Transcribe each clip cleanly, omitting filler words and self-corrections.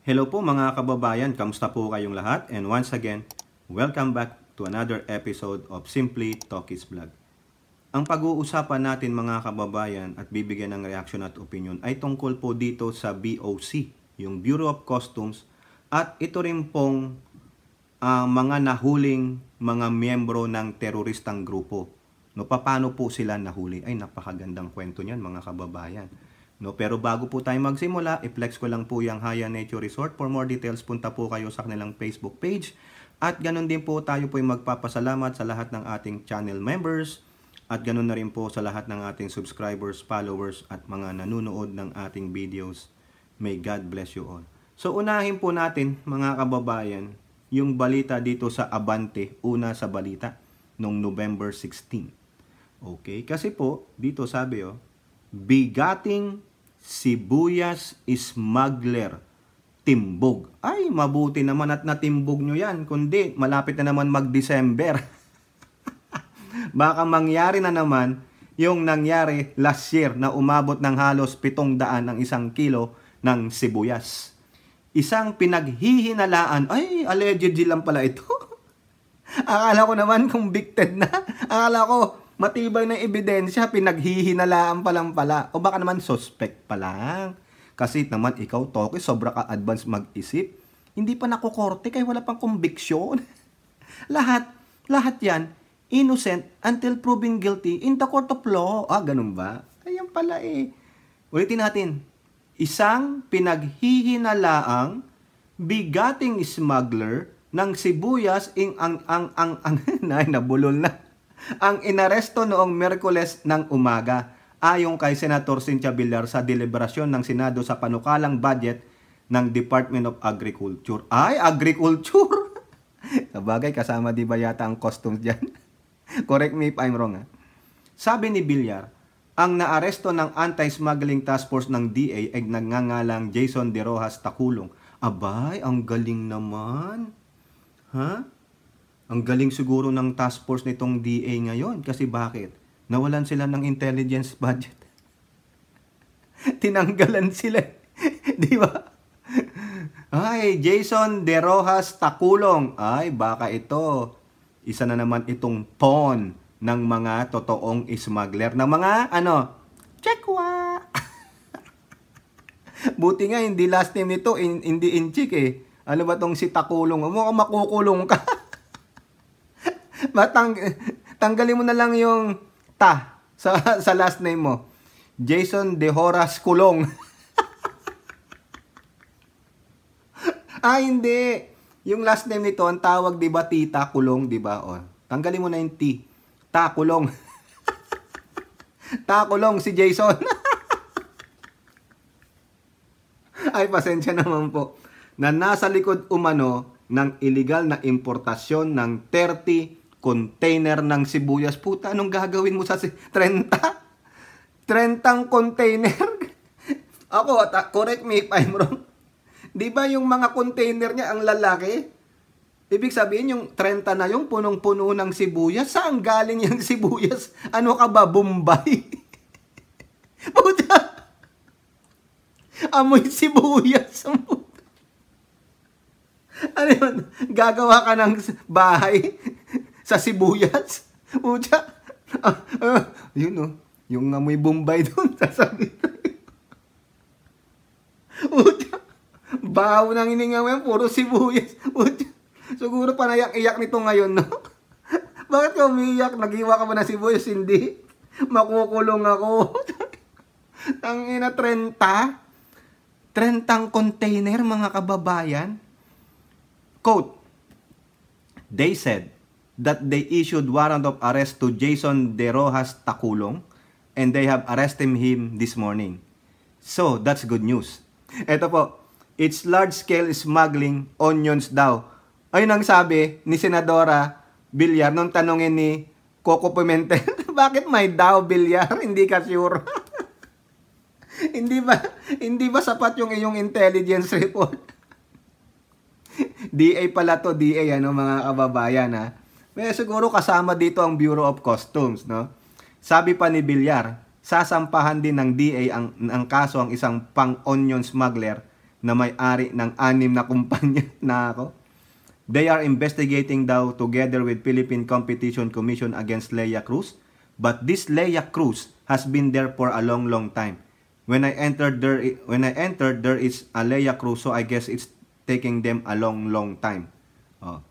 Hello po mga kababayan, kamusta po kayong lahat? And once again, welcome back to another episode of Simply Talkies Vlog. Ang pag-uusapan natin mga kababayan at bibigyan ng reaction at opinion ay tungkol po dito sa BOC, yung Bureau of Customs, at ito rin pong mga nahuling mga miyembro ng teroristang grupo. No, paano po sila nahuli? Ay, napakagandang kwento niyan mga kababayan. No, pero bago po tayo magsimula, i-flex ko lang po yung Haya Nature Resort. For more details, punta po kayo sa kanilang Facebook page. At ganun din po tayo po yung magpapasalamat sa lahat ng ating channel members. At ganun na rin po sa lahat ng ating subscribers, followers, at mga nanonood ng ating videos. May God bless you all. So unahin po natin mga kababayan, yung balita dito sa Abante, una sa balita, noong November 16. Okay, kasi po, dito sabi bigating sibuyas smuggler timbog. Ay, mabuti naman at natimbog nyo yan. Kundi, malapit na naman mag-December. Baka mangyari na naman yung nangyari last year na umabot ng halos 700 ang 1 kilo ng sibuyas. Isang pinaghihinalaan, ay, allegedly lang pala ito. Akala ko naman convicted na. Akala ko, matibay na ebidensya, pinaghihinalaan pa lang pala. O baka naman suspect pa lang. Kasi naman ikaw, Toki, sobra ka advance mag-isip. Hindi pa nakukorte kaya wala pang conviction. lahat yan, innocent until proven guilty in the court of law. Ah, ganun ba? Ayan pala eh. Ulitin natin. Isang pinaghihinalaang bigating smuggler ng sibuyas nabulol na. Ang inaresto noong Miyerkules ng umaga ayon kay Senator Cynthia Villar sa deliberasyon ng Senado sa panukalang budget ng Department of Agriculture. Ay, agriculture! Sabagay, kasama di ba yata ang customs dyan? Correct me if I'm wrong. Sabi ni Villar, ang naaresto ng Anti-Smuggling Task Force ng DA ay nagngangalang Jason De Rojas Taculong. Abay, ang galing naman. Ha? Ang galing siguro ng task force nitong DA ngayon. Kasi bakit? Nawalan sila ng intelligence budget. Tinanggalan sila. Di ba? Ay, Jason De Rojas Taculong. Ay, baka ito. Isa na naman itong pawn ng mga totoong smuggler. Ng mga, chekwa. Buti nga, hindi last name nito, hindi Inchik eh. Ano ba tong si Taculong? Mukhang makukulong ka. Tanggalin mo na lang yung ta sa last name mo. Jason De Rojas Kulong. Hindi. Yung last name nito, ang tawag, di ba, Tita Kulong, di ba? Tanggalin mo na yung T. Ta Kulong. Ta Kulong si Jason. Ay, pasensya naman po. Na nasa likod umano ng illegal na importasyon ng 30 container ng sibuyas. Puta, anong gagawin mo sa 30? 30 container? Ako, correct me if I'm wrong. Di ba yung mga container niya ang lalaki? Ibig sabihin yung 30 na yung punong-puno ng sibuyas. Saan galing yung sibuyas? Ano ka ba, Bombay? Puta! Amoy sibuyas. Ano yun? Gagawa ka ng bahay sa sibuyas? Pucha. Yun yung amoy Bombay doon. Sasabihin. Pucha. Baho nang hininga mo yan. Puro sibuyas. Pucha. Siguro panayak-iyak nito ngayon, no? Bakit ka umiiyak? Naghiwa ka ba ng sibuyas? Hindi. Makukulong ako. Tangina, 30? 30 container, mga kababayan. Quote, they said that they issued warrant of arrest to Jason De Rojas Taculong and they have arrested him this morning. So, that's good news. Ito po, it's large-scale smuggling onions daw. Ayun ang sabi ni Senadora Villar nung tanongin ni Coco Pimentel, bakit may daw, Villar? Hindi ka sure. Hindi ba sapat yung iyong intelligence report? DA pala to, DA, mga kababayan, ha? May siguro kasama dito ang Bureau of Customs, no? Sabi pa ni Villar, sasampahan din ng DA ang kaso ang isang pang-onion smuggler na may-ari ng 6 na kumpanya na ako. They are investigating daw together with Philippine Competition Commission against Leia Cruz. But this Leia Cruz has been there for a long time. When I entered there is a Leia Cruz, so I guess it's taking them a long time. Oh.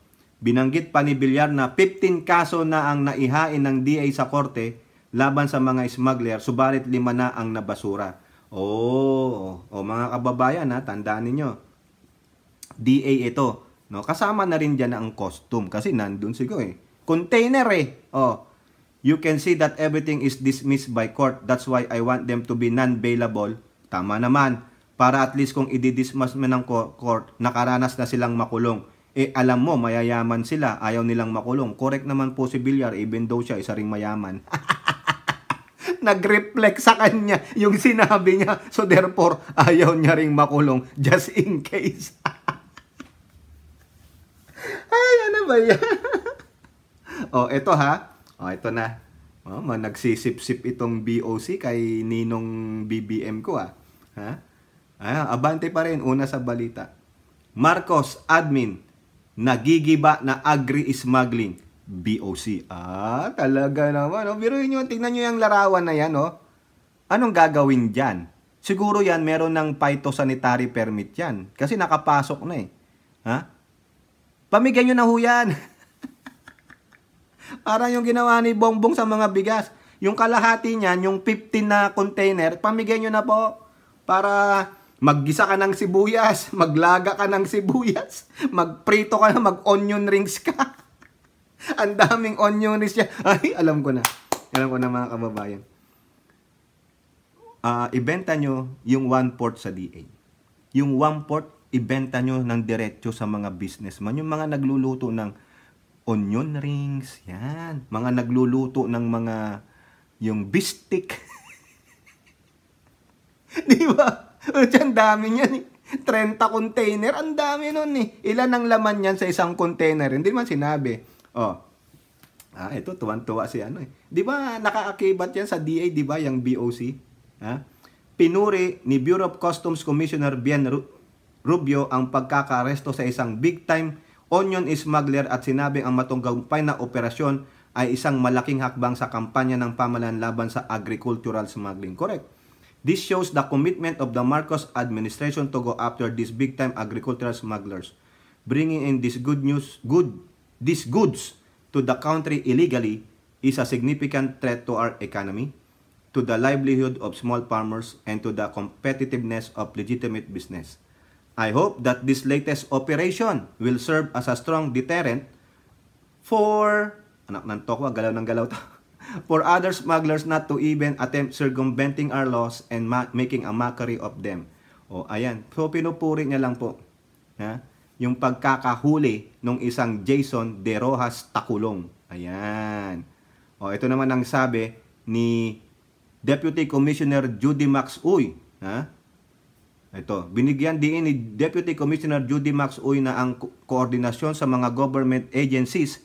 Binanggit pa ni Villar na 15 kaso na ang naihain ng DA sa korte laban sa mga smuggler, subalit 5 na ang nabasura. Mga kababayan, tandaan ninyo. DA ito, no? Kasama na rin diyan ang costume kasi nandun siguro container you can see that everything is dismissed by court. That's why I want them to be non-bailable. Tama naman. Para at least kung i-dismiss mo ng court, nakaranas na silang makulong. Alam mo, mayayaman sila, ayaw nilang makulong. Correct naman po si Villar, even though siya isa ring mayaman. Nag-reflect sa kanya yung sinabi niya. So therefore, ayaw niya ring makulong just in case. Ay, ano ba yan? Ito ito na. Nagsisip-sip itong BOC kay Ninong BBM ko abante pa rin, una sa balita. Marcos admin, nagigiba na agri-smuggling. BOC. Talaga naman. Biruin nyo, tingnan nyo yung larawan na yan. Anong gagawin dyan? Siguro yan, meron ng phytosanitary permit yan. Kasi nakapasok na Pamigyan nyo na ho yan. Parang yung ginawa ni Bongbong sa mga bigas. Yung kalahati niyan, yung 15 na container, pamigyan nyo na po. Para maggisa ka ng sibuyas, maglaga ka ng sibuyas, magprito ka na, mag-onion rings ka. Ang daming onion rings niya. Ay, alam ko na. Alam ko na mga kababayan. Ibenta nyo yung 1/4 sa DA. Yung 1/4, ibenta nyo ng diretso sa mga businessman. Yung mga nagluluto ng onion rings, yan. Mga nagluluto ng mga, yung bistik. Di ba? Ang dami niyan 30 container, ang dami nun Ilan ang laman niyan sa isang container? Hindi man sinabi. Ito, tuwan-tuwa si Di ba, nakaakibat yan sa DA, di ba, yung BOC? Pinuri ni Bureau of Customs Commissioner Bien Rubio ang pagkakaresto sa isang big-time onion smuggler at sinabing ang matagumpay na operasyon ay isang malaking hakbang sa kampanya ng pamahalaan laban sa agricultural smuggling. Correct. This shows the commitment of the Marcos administration to go after these big-time agricultural smugglers, bringing in these goods to the country illegally is a significant threat to our economy, to the livelihood of small farmers, and to the competitiveness of legitimate business. I hope that this latest operation will serve as a strong deterrent for galaw ng galaw to. For other smugglers not to even attempt circumventing our laws and making a mockery of them. Ayan. So, pinupuri niya lang po. Yung pagkakahuli ng isang Jason De Rojas Taculong. Ayan. Ito naman ang sabi ni Deputy Commissioner Judy Max Uy. Ito, binigyan din ni Deputy Commissioner Judy Max Uy na ang koordinasyon sa mga government agencies.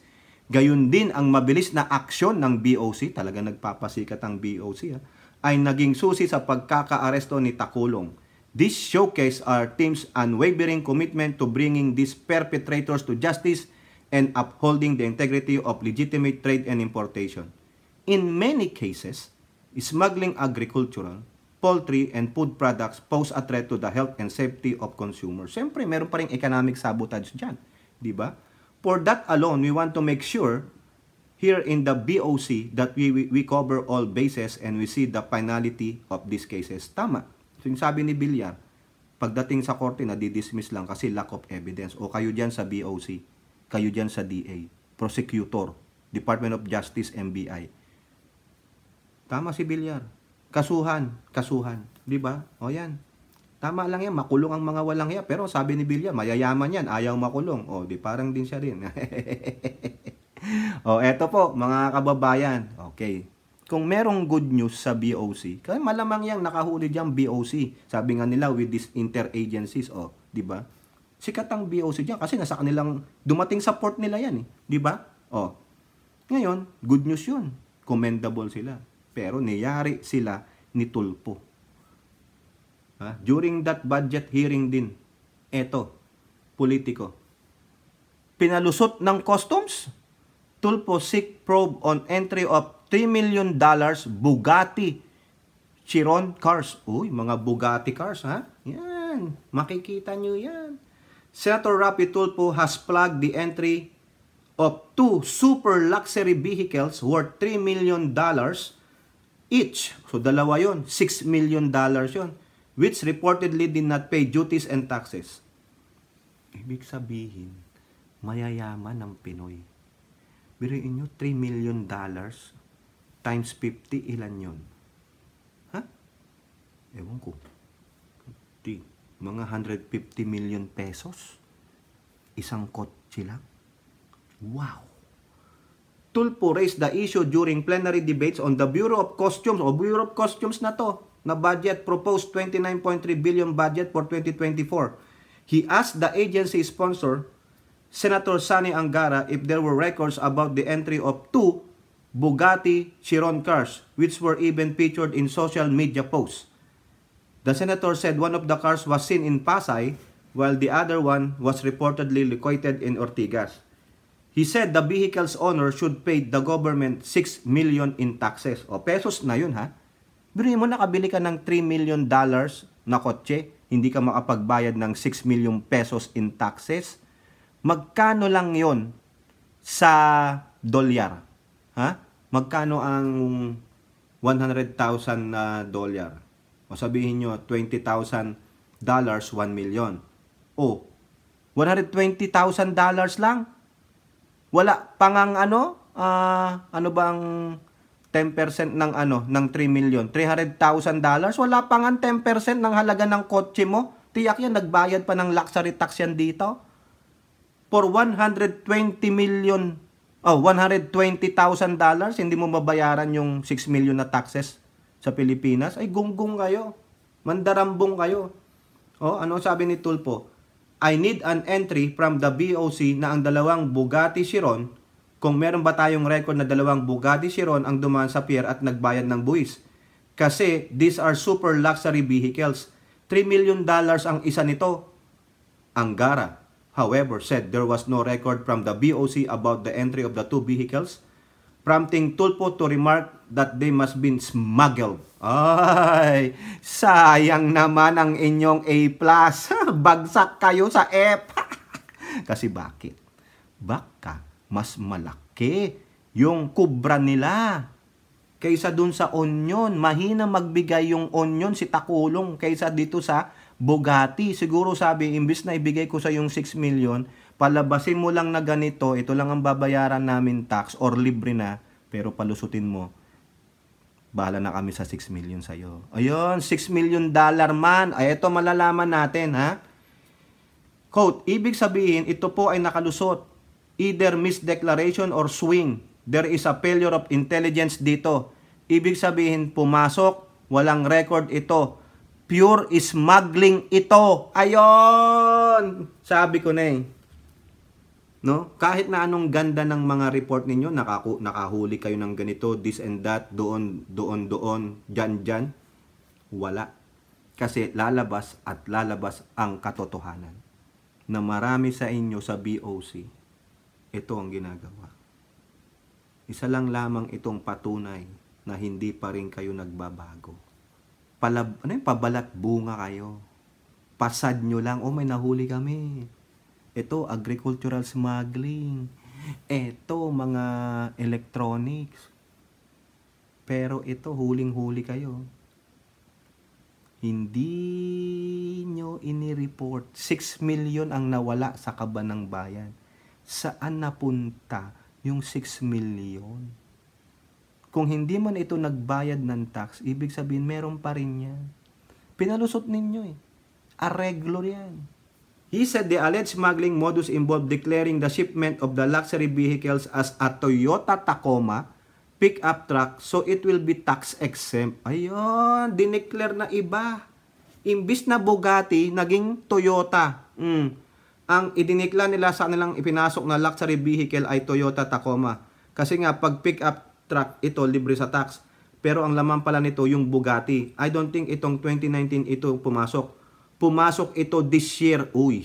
Gayun din ang mabilis na aksyon ng BOC, talaga nagpapasikat ang BOC, ay naging susi sa pagkakaaresto ni Taculong. This showcase our team's unwavering commitment to bringing these perpetrators to justice and upholding the integrity of legitimate trade and importation. In many cases, smuggling agricultural, poultry, and food products pose a threat to the health and safety of consumers. Siyempre, meron pa rin economic sabotage dyan. Di ba? For that alone, we want to make sure here in the BOC that we cover all bases and we see the finality of these cases. Tama. So, yung sabi ni Villar, pagdating sa korte, nadidismiss lang kasi lack of evidence. O kayo dyan sa BOC, kayo dyan sa DA, prosecutor, Department of Justice, NBI. Tama si Villar. Kasuhan. Di ba? O yan. Tama lang yan, makulong ang mga walang hiya. Pero sabi ni Villar, mayayaman yan, ayaw makulong. Di parang din siya rin. Eto po, mga kababayan. Okay. Kung merong good news sa BOC, kaya malamang yang nakahuli diyan BOC. Sabi nga nila with these interagencies, di ba? Sikat ang BOC diyan kasi nasa kanilang dumating sa port nila yan, di ba? Ngayon, good news 'yun. Commendable sila. Pero niyari sila ni Tulpo. During that budget hearing din, eto, politiko. Pinalusot ng customs, Tulfo seek probe on entry of $3 million Bugatti Chiron cars. Uy, mga Bugatti cars, Yan, makikita nyo yan. Senator Rapi Tulfo has flagged the entry of 2 super luxury vehicles worth $3 million each. So, dalawa yon, $6 million yon, which reportedly did not pay duties and taxes. Ibig sabihin, mayayaman ng Pinoy. Biruin nyo, $3 million times 50, ilan yun? Ewan ko. Mga 150 million pesos. Isang kotse lang. Wow! Tulfo raised the issue during plenary debates on the Bureau of Customs, o Bureau of Customs na to, na budget, proposed 29.3 billion budget for 2024. He asked the agency sponsor, Senator Sani Angara, if there were records about the entry of 2 Bugatti Chiron cars, which were even featured in social media posts. The senator said one of the cars was seen in Pasay, while the other one was reportedly located in Ortigas. He said the vehicle's owner should pay the government 6 million in taxes. O, pesos na yun, Biruin mo, nakabili ka ng $3 million na kotse, hindi ka makapagbayad ng 6 million pesos in taxes. Magkano lang yon sa dolyar? Magkano ang $100,000 na dolyar? O sabihin nyo, $20,000, 1 million. O, $120,000 lang? Wala pang ano bang 10% ng ng 3 million? $300,000? Wala pang 10% ng halaga ng kotse mo? Tiyak yan, nagbayad pa ng luxury tax yan dito. For $120,000, hindi mo mabayaran yung 6 million na taxes sa Pilipinas. Ay, gunggong kayo. Mandarambong kayo. Ano sabi ni Tulfo? I need an entry from the BOC na ang dalawang Bugatti Chiron, kung meron ba tayong record na dalawang Bugatti Chiron ang dumaan sa pier at nagbayad ng buwis. Kasi these are super luxury vehicles. $3 million ang isa nito. Angara, however, said there was no record from the BOC about the entry of the 2 vehicles, prompting Tulfo to remark that they must be smuggled. Ay, sayang naman ang inyong A+. Bagsak kayo sa F. Kasi bakit? Baka mas malaki yung kubra nila kaysa dun sa onion. Mahina magbigay yung onion si Takulong kaysa dito sa Bugatti. Siguro sabi, imbis na ibigay ko sa yung 6 million, palabasin mo lang na ganito, ito lang ang babayaran namin tax or libre na, pero palusutin mo. Bahala na kami sa 6 million sa'yo. Ayun, $6 million man. Ay, ito malalaman natin, Quote, ibig sabihin, ito po ay nakalusot. Either misdeclaration or swing. There is a failure of intelligence dito. Ibig sabihin, pumasok, walang record ito. Pure smuggling ito. Ayon! Sabi ko na No? Kahit na anong ganda ng mga report ninyo, nakahuli kayo ng ganito, this and that, doon, dyan, wala. Kasi lalabas at lalabas ang katotohanan na marami sa inyo sa BOC, ito ang ginagawa. Isa lang lamang itong patunay na hindi pa rin kayo nagbabago. Pabalat bunga kayo. Pasad nyo lang, may nahuli kami. Ito, agricultural smuggling. Ito, mga electronics. Pero ito, huling-huli kayo. Hindi nyo inireport. 6 million ang nawala sa kaban ng bayan. Saan napunta yung 6 million? Kung hindi man ito nagbayad ng tax, ibig sabihin, meron pa rin yan. Pinalusot ninyo Areglo yan. He said the alleged smuggling modus involved declaring the shipment of the luxury vehicles as a Toyota Tacoma pick-up truck so it will be tax exempt. Ayun, dineclare na iba. Imbis na Bugatti, naging Toyota. Ang idineclare nila sa kanilang ipinasok na luxury vehicle ay Toyota Tacoma. Kasi nga, pag pick-up truck, ito libre sa tax. Pero ang laman pala nito yung Bugatti. I don't think itong 2019 ito pumasok. Pumasok ito this year. Uy,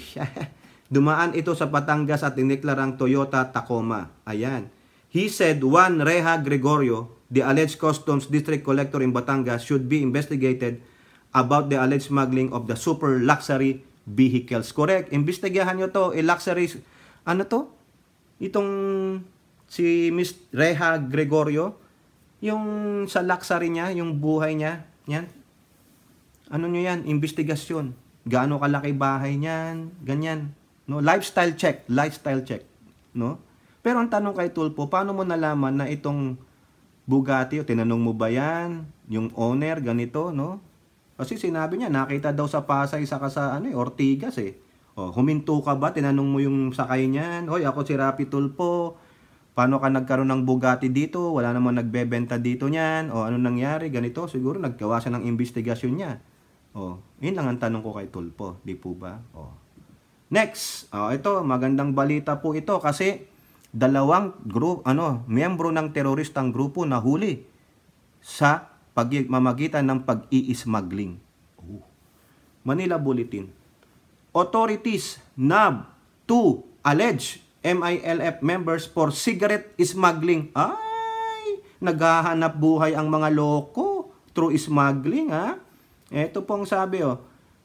dumaan ito sa Batangas at iniklarang Toyota Tacoma. Ayan. He said Juan Reha Gregorio, the alleged customs district collector in Batangas, should be investigated about the alleged smuggling of the super luxury vehicles. Correct. Imbestigahan nyo to. Luxury, ano to? Itong si Miss Reha Gregorio, yung sa luxury niya, yung buhay niya, yan. Ano nyo yan? Investigasyon. Gaano kalaki bahay niyan, ganyan. No? Lifestyle check, no? Pero ang tanong kay Tulfo, paano mo nalaman na itong Bugatti, o tinanong mo ba yan? Yung owner, ganito, no? Kasi sinabi niya, nakita daw sa Pasay, saka sa Ortigas eh. O, huminto ka ba? Tinanong mo yung sakay niyan. Hoy, ako si Rapi Tulfo. Paano ka nagkaroon ng Bugatti dito? Wala namang nagbebenta dito niyan. O, ano nangyari? Ganito. Siguro naggawa siya ng investigasyon niya. O, yun lang ang tanong ko kay Tulfo. Di po ba? O. Next. O, ito, magandang balita po ito kasi dalawang miyembro ng teroristang grupo nahuli sa pagmamagitan ng pag-i-smuggling. Manila Bulletin. Authorities nab 2 alleged MILF members for cigarette smuggling. Ay, naghahanap buhay ang mga loko through smuggling, ha? Ito pong sabi,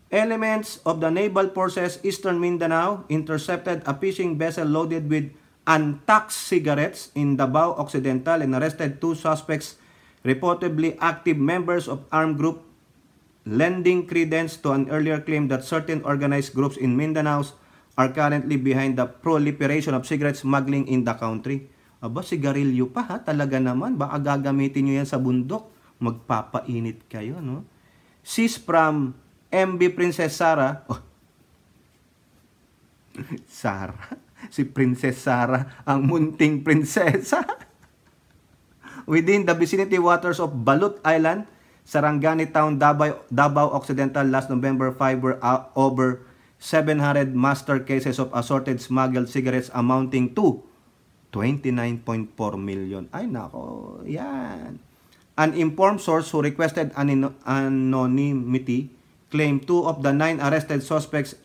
elements of the Naval Forces Eastern Mindanao intercepted a fishing vessel loaded with untaxed cigarettes in Davao Occidental and arrested 2 suspects, reportedly active members of armed group, lending credence to an earlier claim that certain organized groups in Mindanao are currently behind the proliferation of cigarette smuggling in the country. Aba, sigarilyo pa ha, talaga naman. Baka gagamitin nyo yan sa bundok. Magpapainit kayo, no? Sis from MB Princess Sarah. Oh. Sarah? Si Princess Sarah, ang munting prinsesa. Within the vicinity waters of Balut Island, Sarangani Town, Davao Occidental, last November 5 were over 700 master cases of assorted smuggled cigarettes amounting to 29.4 million. Ay nako, yan. An informed source who requested anonymity claimed 2 of the 9 arrested suspects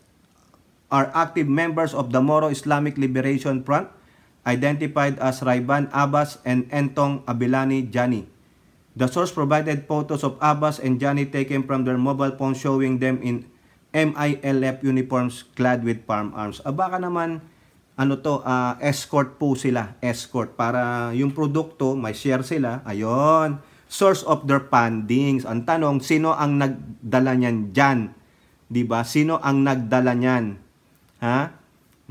are active members of the Moro Islamic Liberation Front, identified as Raiban Abbas and Entong Abilani Jani. The source provided photos of Abbas and Jani taken from their mobile phone showing them in MILF uniforms clad with firearms. Baka naman escort po sila, escort para yung produkto may share sila. Ayon, source of their fundings. Ang tanong, sino ang nagdala niyan diyan? 'Di ba? Sino ang nagdala niyan? Ha?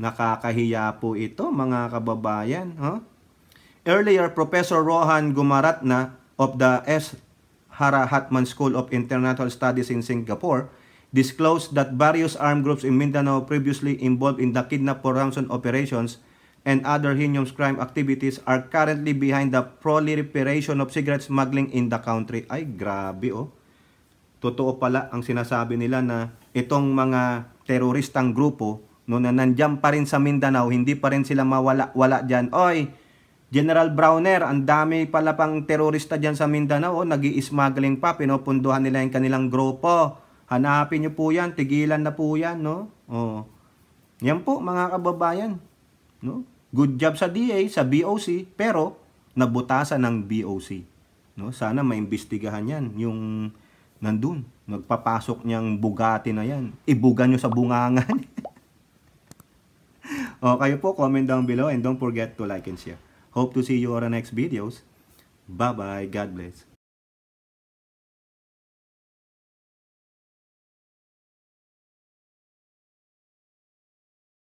Nakakahiya po ito, mga kababayan, Earlier, Professor Rohan Gumaratna of the S. Harahatman School of International Studies in Singapore disclosed that various armed groups in Mindanao previously involved in the kidnap for ransom operations and other heinous crime activities are currently behind the proliferation of cigarette smuggling in the country. Ay, grabe Totoo pala ang sinasabi nila na itong mga teroristang grupo na nandiyan pa rin sa Mindanao, hindi pa rin sila mawala-wala dyan. Oy, General Browner, ang dami pala pang terorista dyan sa Mindanao, nag-i-smuggling pa, pinupunduhan nila yung kanilang grupo. Hanapin nyo po yan, tigilan na po yan, no? Yan po, mga kababayan. No? Good job sa DA, sa BOC, pero nabutasan ng BOC. No? Sana maimbestigahan yan, yung nandun, nagpapasok niyang Bugatti na yan. Ibugan nyo sa bungangan. Kayo po, comment down below and don't forget to like and share. Hope to see you on the next videos. Bye-bye. God bless.